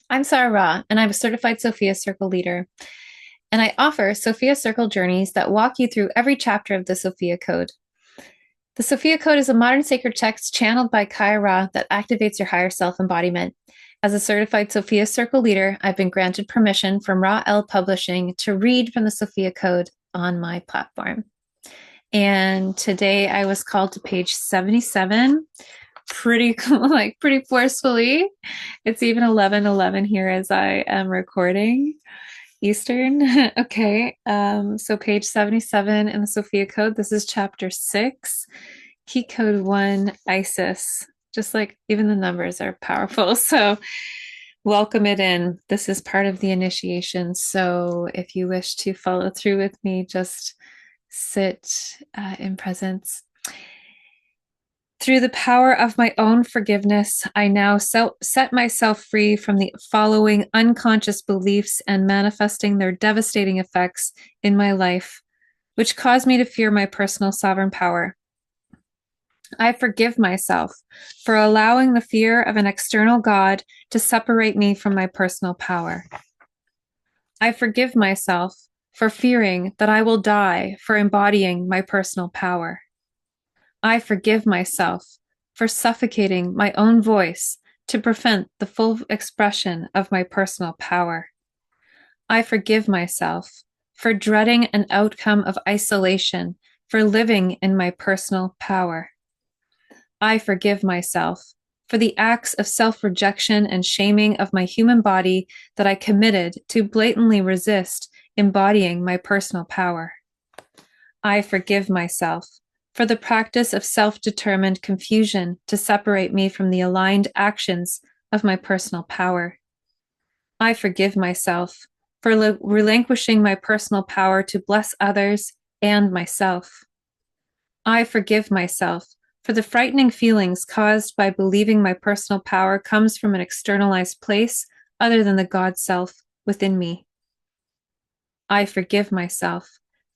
I'm Sarah Ra, and I'm a certified Sophia Circle leader. And I offer Sophia Circle journeys that walk you through every chapter of the Sophia Code. The Sophia Code is a modern sacred text channeled by Kaya Ra that activates your higher self embodiment. As a certified Sophia Circle leader, I've been granted permission from Ra L Publishing to read from the Sophia Code on my platform. And today I was called to page 77 pretty pretty forcefully. It's even 11:11 here as I am recording Eastern. Okay. So page 77 in the Sophia Code. This is chapter 6, key code 1, Isis. Just like even the numbers are powerful. So welcome it in. This is part of the initiation. So if you wish to follow through with me, just sit in presence. Through the power of my own forgiveness, I now set myself free from the following unconscious beliefs and manifesting their devastating effects in my life, which cause me to fear my personal sovereign power. I forgive myself for allowing the fear of an external God to separate me from my personal power. I forgive myself for fearing that I will die for embodying my personal power. I forgive myself for suffocating my own voice to prevent the full expression of my personal power. I forgive myself for dreading an outcome of isolation, for living in my personal power. I forgive myself for the acts of self-rejection and shaming of my human body that I committed to blatantly resist embodying my personal power. I forgive myself for the practice of self-determined confusion to separate me from the aligned actions of my personal power. I forgive myself for relinquishing my personal power to bless others and myself. I forgive myself for the frightening feelings caused by believing my personal power comes from an externalized place other than the God self within me. I forgive myself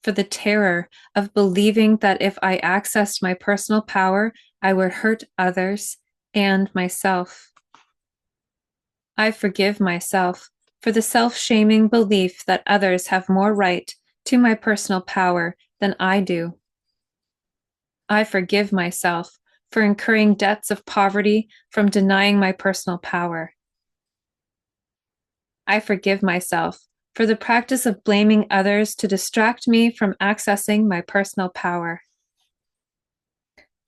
for the terror of believing that if I accessed my personal power, I would hurt others and myself. I forgive myself for the self-shaming belief that others have more right to my personal power than I do. I forgive myself for incurring debts of poverty from denying my personal power. I forgive myself for the practice of blaming others to distract me from accessing my personal power.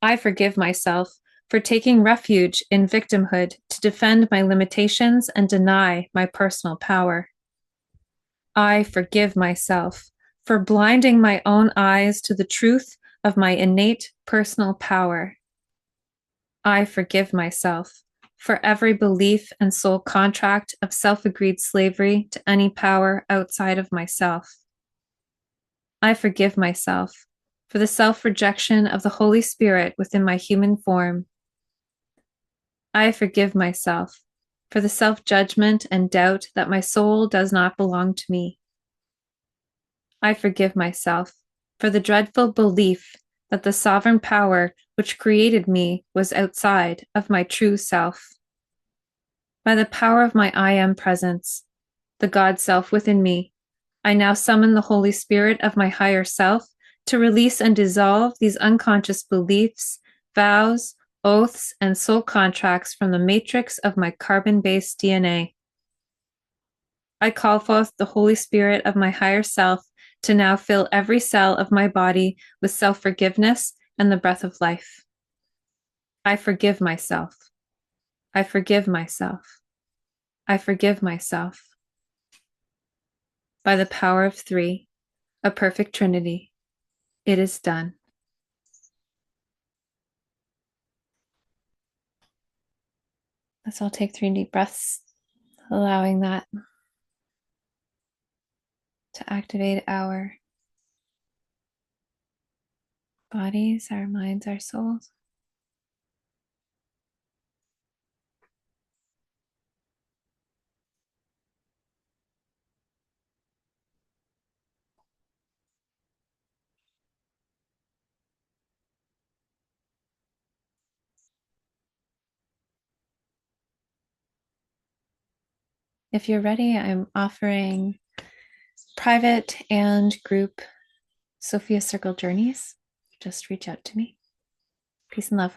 I forgive myself for taking refuge in victimhood to defend my limitations and deny my personal power. I forgive myself for blinding my own eyes to the truth of my innate personal power. I forgive myself for every belief and soul contract of self-agreed slavery to any power outside of myself. I forgive myself for the self-rejection of the Holy Spirit within my human form. I forgive myself for the self-judgment and doubt that my soul does not belong to me. I forgive myself for the dreadful belief that the sovereign power which created me was outside of my true self. By the power of my I Am presence, the God self within me, I now summon the Holy Spirit of my higher self to release and dissolve these unconscious beliefs, vows, oaths, and soul contracts from the matrix of my carbon-based DNA. I call forth the Holy Spirit of my higher self to now fill every cell of my body with self-forgiveness and the breath of life. I forgive myself. I forgive myself. I forgive myself. By the power of 3, a perfect Trinity, it is done. Let's all take 3 deep breaths, allowing that to activate our bodies, our minds, our souls. If you're ready, I'm offering private and group Sophia Circle journeys. Just reach out to me. Peace and love.